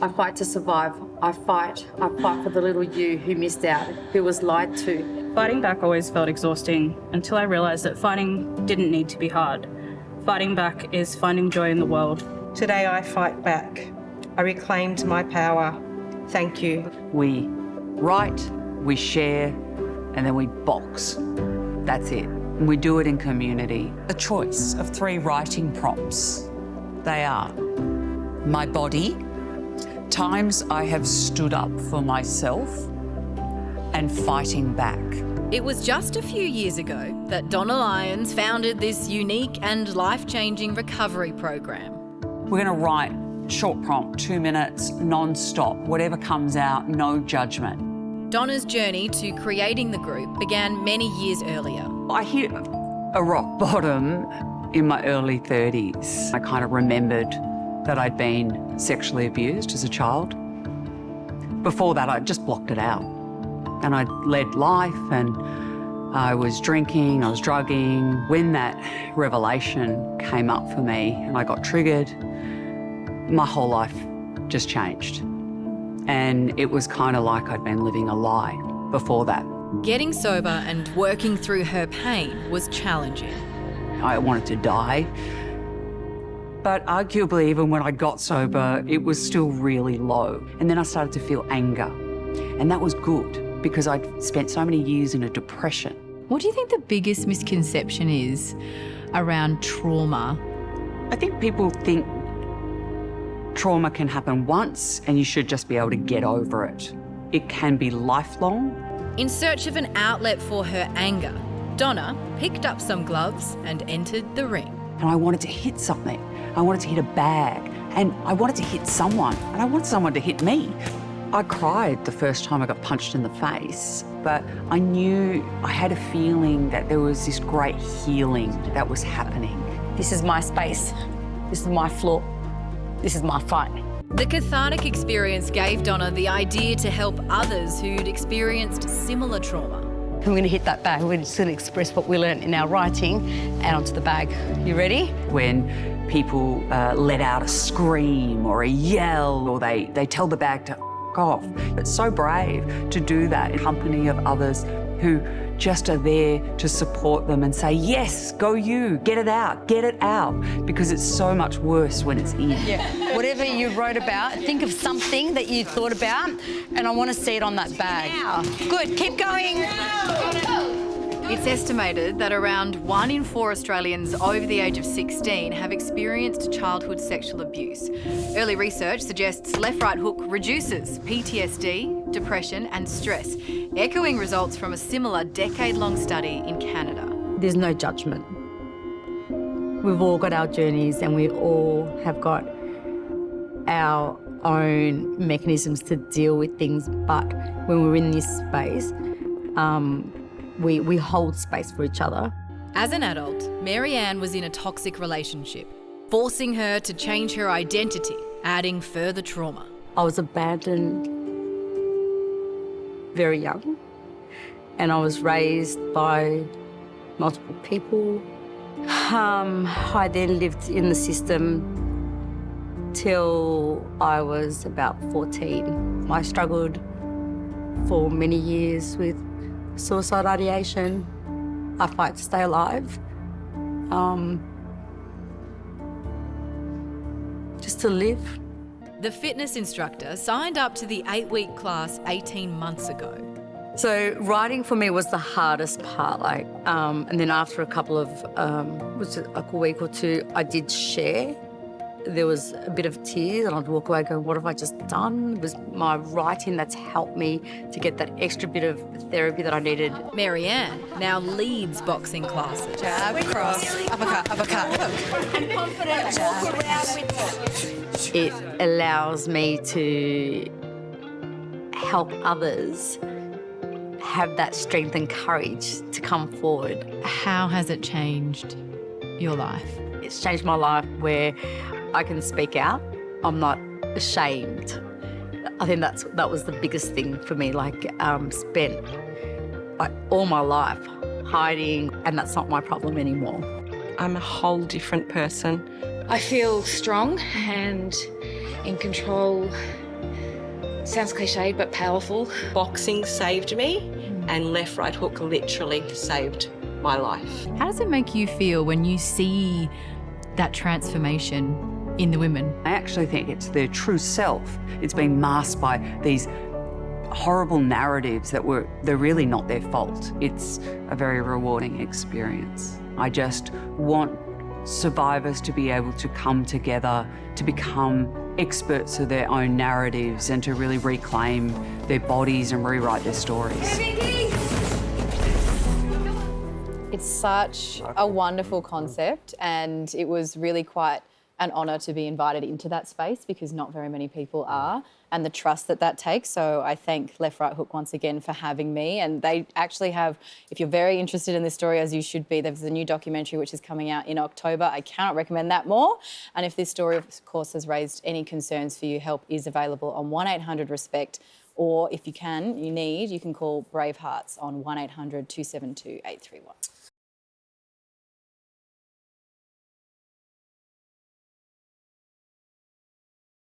I fight to survive. I fight for the little you who missed out, who was lied to. Fighting back always felt exhausting until I realised that fighting didn't need to be hard. Fighting back is finding joy in the world. Today I fight back. I reclaimed my power. Thank you. We write, we share, and then we box. That's it. And we do it in community. A choice of 3 writing prompts. They are my body, times I have stood up for myself, and fighting back. It was just a few years ago that Donna Lyons founded this unique and life-changing recovery program. We're going to write short prompt, 2 minutes, non-stop, whatever comes out, no judgment. Donna's journey to creating the group began many years earlier. I hit a rock bottom in my early 30s. I kind of remembered that I'd been sexually abused as a child. Before that, I just blocked it out. And I led life and I was drinking, I was drugging. When that revelation came up for me and I got triggered, my whole life just changed. And it was kind of like I'd been living a lie before that. Getting sober and working through her pain was challenging. I wanted to die. But arguably, even when I got sober, it was still really low. And then I started to feel anger. And that was good because I'd spent so many years in a depression. What do you think the biggest misconception is around trauma? I think people think trauma can happen once and you should just be able to get over it. It can be lifelong. In search of an outlet for her anger, Donna picked up some gloves and entered the ring. And I wanted to hit something. I wanted to hit a bag and I wanted to hit someone and I wanted someone to hit me. I cried the first time I got punched in the face, but I knew, I had a feeling that there was this great healing that was happening. This is my space. This is my floor. This is my fight. The cathartic experience gave Donna the idea to help others who'd experienced similar trauma. We're going to hit that bag. We're just going to express what we learned in our writing and onto the bag. You ready? When people let out a scream or a yell or they tell the bag to off. It's so brave to do that in company of others who just are there to support them and say, yes, go you, get it out, because it's so much worse when it's in. Yeah. Whatever you wrote about, think of something that you thought about, and I want to see it on that bag. Now. Good, keep going. It's estimated that around 1 in 4 Australians over the age of 16 have experienced childhood sexual abuse. Early research suggests left-right hook reduces PTSD, depression and stress, echoing results from a similar decade-long study in Canada. There's no judgment. We've all got our journeys and we all have got our own mechanisms to deal with things, but when we're in this space, we hold space for each other. As an adult, Marianne was in a toxic relationship, forcing her to change her identity, adding further trauma. I was abandoned very young, and I was raised by multiple people. I then lived in the system till I was about 14. I struggled for many years with suicide ideation. I fight to stay alive. Just to live. The fitness instructor signed up to the 8-week class 18 months ago. So writing for me was the hardest part, and then after a couple of, was it like a week or two, I did share. There was a bit of tears and I'd walk away going, what have I just done? It was my writing that's helped me to get that extra bit of therapy that I needed. Marianne now leads boxing classes. Jab, cross, uppercut. And confident, walk around with it. It allows me to help others have that strength and courage to come forward. How has it changed your life? It's changed my life where I can speak out. I'm not ashamed. I think that was the biggest thing for me, spent all my life hiding, and that's not my problem anymore. I'm a whole different person. I feel strong and in control Sounds cliched, but powerful. Boxing saved me, and left right hook literally saved my life. How does it make you feel when you see that transformation in the women? I actually think it's their true self. It's been masked by these horrible narratives that they're really not their fault. It's a very rewarding experience. I just want survivors to be able to come together, to become experts of their own narratives and to really reclaim their bodies and rewrite their stories. It's such a wonderful concept, and it was really quite an honour to be invited into that space because not very many people are, and the trust that takes. So I thank Left Right Hook once again for having me. And they actually have, if you're very interested in this story, as you should be, there's a new documentary which is coming out in October. I cannot recommend that more. And if this story, of course, has raised any concerns for you, help is available on 1800-RESPECT. Or if you can call Bravehearts on 1800 272 831.